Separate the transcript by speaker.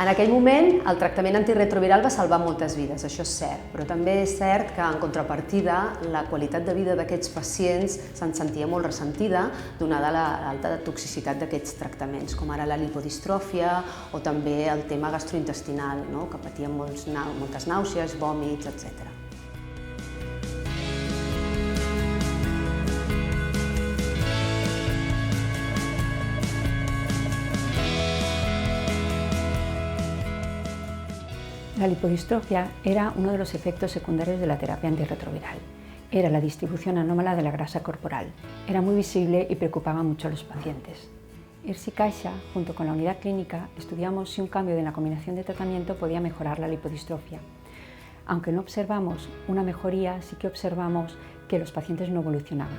Speaker 1: En aquell moment, el tractament antirretroviral va salvar moltes vides, això és cert, però també és cert que, en contrapartida, la qualitat de vida d'aquests pacients se'n sentia molt ressentida, donada l'alta toxicitat d'aquests tractaments, com ara la lipodistròfia o també el tema gastrointestinal, que patien moltes nàusees, vòmits, etc.
Speaker 2: La lipodistrofia era uno de los efectos secundarios de la terapia antirretroviral. Era la distribución anómala de la grasa corporal. Era muy visible y preocupaba mucho a los pacientes. Irsi y Caixa, junto con la unidad clínica, estudiamos si un cambio en la combinación de tratamiento podía mejorar la lipodistrofia. Aunque no observamos una mejoría, sí que observamos que los pacientes no evolucionaban.